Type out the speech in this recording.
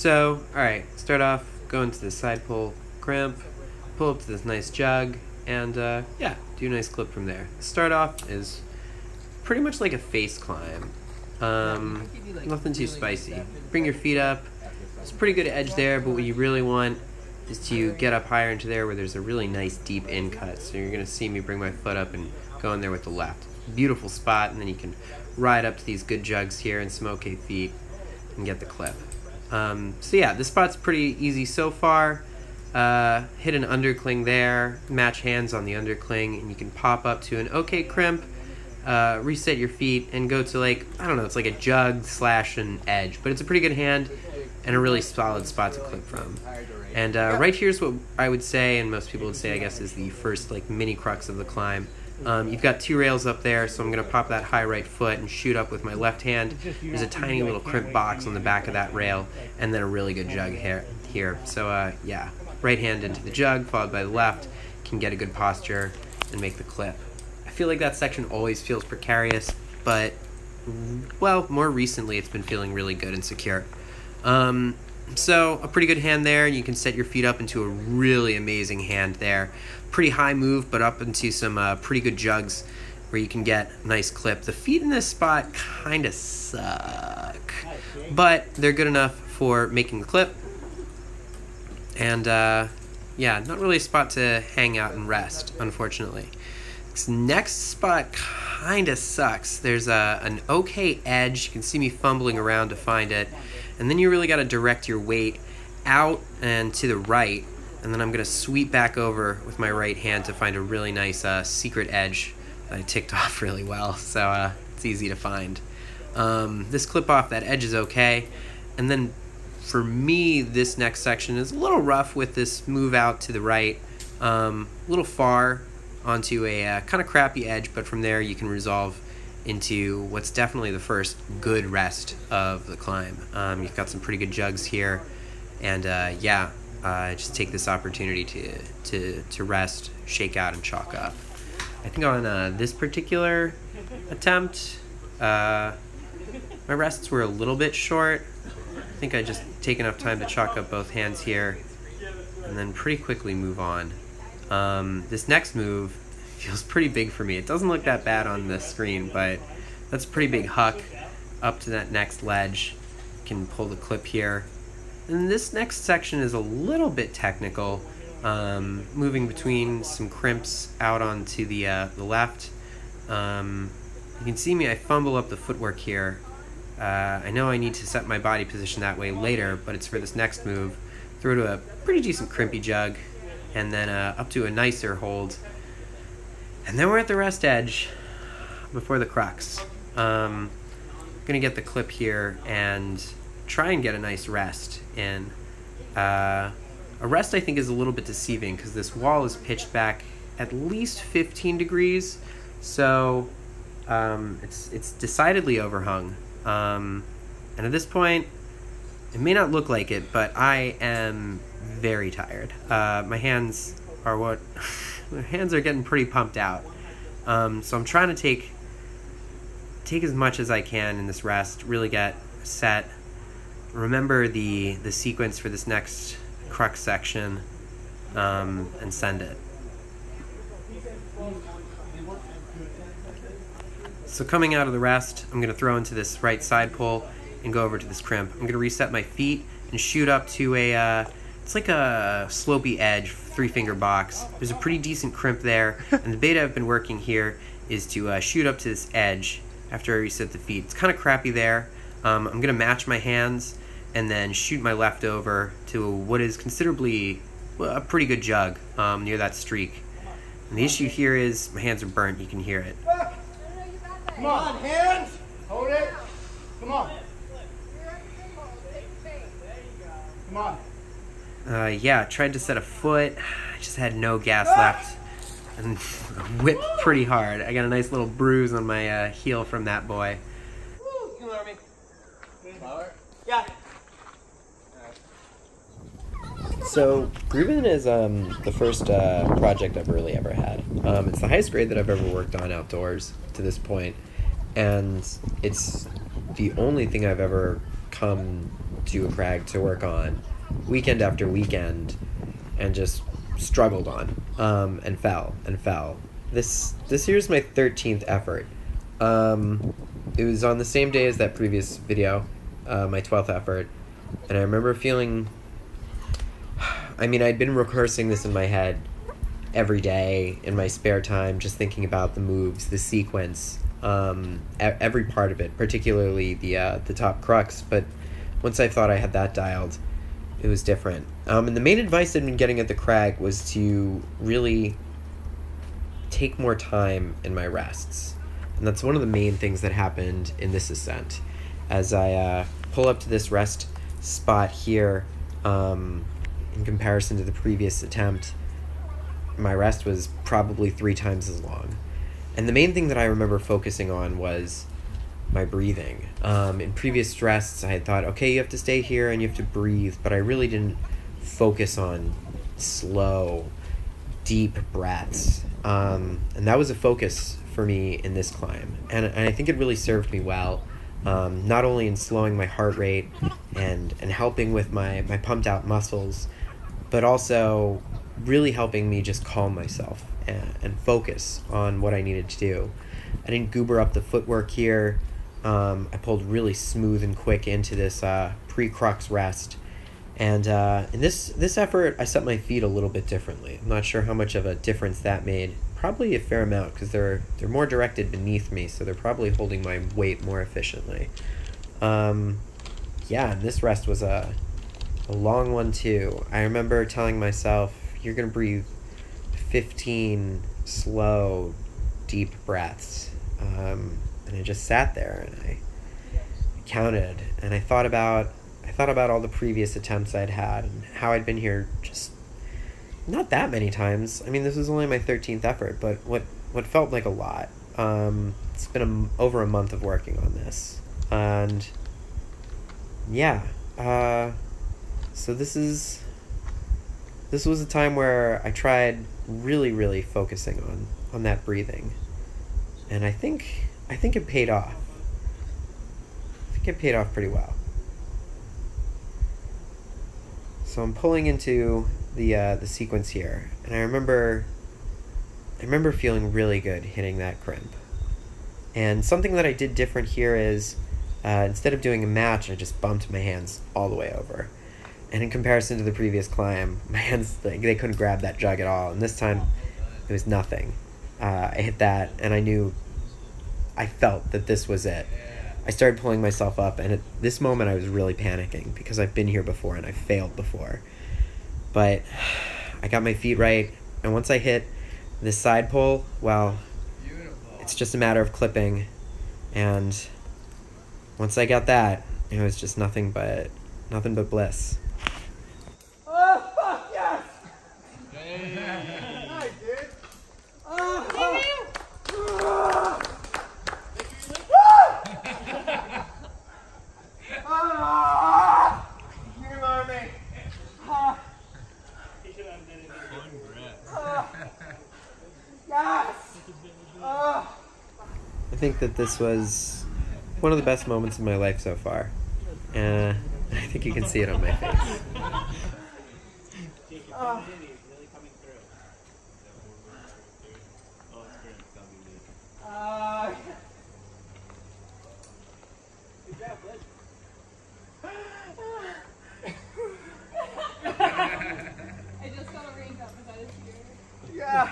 So, alright, start off, go into the side pull crimp, pull up to this nice jug, and yeah, do a nice clip from there. Start off is pretty much like a face climb. Nothing too spicy. Bring your feet up. It's a pretty good edge there, but what you really want is to get up higher into there where there's a really nice deep in cut. So you're going to see me bring my foot up and go in there with the left. Beautiful spot, and then you can ride up to these good jugs here and some okay feet and get the clip. So yeah, this spot's pretty easy so far. Hit an undercling there, match hands on the undercling, and you can pop up to an okay crimp, reset your feet, and go to like, I don't know, it's like a jug slash an edge, but it's a pretty good hand and a really solid spot to clip from. And right here's what I would say, and most people would say, I guess, is the first like mini crux of the climb. You've got two rails up there, so I'm going to pop that high right foot and shoot up with my left hand. There's a tiny little crimp box on the back of that rail, and then a really good jug here. So yeah, right hand into the jug, followed by the left, can get a good posture and make the clip. I feel like that section always feels precarious, but, well, more recently it's been feeling really good and secure. So a pretty good hand there. You can set your feet up into a really amazing hand there. Pretty high move, but up into some pretty good jugs where you can get a nice clip. The feet in this spot kind of suck, but they're good enough for making the clip. And yeah, not really a spot to hang out and rest, unfortunately. This next spot kind of sucks. There's an okay edge. You can see me fumbling around to find it. And then you really got to direct your weight out and to the right. And then I'm going to sweep back over with my right hand to find a really nice secret edge that I ticked off really well. So it's easy to find. This clip off that edge is okay. And then for me, this next section is a little rough with this move out to the right. A little far onto a kind of crappy edge, but from there you can resolve into what's definitely the first good rest of the climb. You've got some pretty good jugs here, and yeah, just take this opportunity to rest, shake out, and chalk up. I think on this particular attempt, my rests were a little bit short. I think I just take enough time to chalk up both hands here, and then pretty quickly move on. This next move feels pretty big for me. It doesn't look that bad on the screen, but that's a pretty big huck up to that next ledge. You can pull the clip here. And this next section is a little bit technical, moving between some crimps out onto the left. You can see me, I fumble up the footwork here. I know I need to set my body position that way later, but it's for this next move. Throw to a pretty decent crimpy jug, and then up to a nicer hold. And then we're at the rest edge before the crux. I'm gonna get the clip here and try and get a nice rest in. A rest I think is a little bit deceiving because this wall is pitched back at least 15 degrees, so it's decidedly overhung. And at this point, it may not look like it, but I am very tired. My hands are my hands are getting pretty pumped out. So I'm trying to take as much as I can in this rest, really get set. Remember the sequence for this next crux section, and send it. So coming out of the rest, I'm going to throw into this right side pull and go over to this crimp. I'm going to reset my feet and shoot up to it's like a slopey edge, 3-finger box. There's a pretty decent crimp there, and the beta I've been working here is to shoot up to this edge after I reset the feet. It's kind of crappy there. I'm going to match my hands and then shoot my left over to what is considerably a pretty good jug near that streak. And the issue here is my hands are burnt. You can hear it. Come on, hands! Hold it! Come on! Come on! Yeah, tried to set a foot. I just had no gas left and whipped pretty hard. I got a nice little bruise on my heel from that boy. Woo! You learn me. Yeah. So, Groovin is the first project I've really ever had. It's the highest grade that I've ever worked on outdoors to this point, and it's the only thing I've ever come to a crag to work on weekend after weekend and just struggled on and fell. This year's my 13th effort. It was on the same day as that previous video, my 12th effort, and I remember feeling, I mean, I'd been rehearsing this in my head every day in my spare time, just thinking about the moves, the sequence, every part of it, particularly the top crux. But once I thought I had that dialed, it was different. And the main advice I'd been getting at the crag was to really take more time in my rests. And that's one of the main things that happened in this ascent. As I pull up to this rest spot here, in comparison to the previous attempt, my rest was probably 3 times as long. And the main thing that I remember focusing on was my breathing. In previous rests, I had thought, okay, you have to stay here and you have to breathe, but I really didn't focus on slow, deep breaths. And that was a focus for me in this climb. And I think it really served me well, not only in slowing my heart rate and helping with my pumped out muscles, but also really helping me just calm myself and focus on what I needed to do. I didn't goober up the footwork here. I pulled really smooth and quick into this pre-crux rest. And in this effort, I set my feet a little bit differently. I'm not sure how much of a difference that made. Probably a fair amount, because they're more directed beneath me, so they're probably holding my weight more efficiently. Yeah, and this rest was a long one too. I remember telling myself, you're gonna breathe 15 slow, deep breaths. And I just sat there and I counted, and I thought about all the previous attempts I'd had and how I'd been here just not that many times. I mean, this was only my 13th effort, but what felt like a lot. It's been over a month of working on this, and yeah. So this was a time where I tried really focusing on that breathing, and I think it paid off. I think it paid off pretty well. So I'm pulling into the sequence here, and I remember feeling really good hitting that crimp. And something that I did different here is, instead of doing a match, I just bumped my hands all the way over. And in comparison to the previous climb, my hands, they couldn't grab that jug at all. And this time, it was nothing. I hit that, and I felt that this was it. I started pulling myself up, and at this moment I was really panicking because I've been here before and I failed before. But I got my feet right, and once I hit this side pull, well, it's just a matter of clipping. And once I got that, it was just nothing but bliss. Oh, fuck yes! Hey. Nice, dude. You are me. Yes! I think that this was one of the best moments of my life so far. I think you can see it on my face. Good job, bud. I just got a raindrop. Was that a tear? Yeah.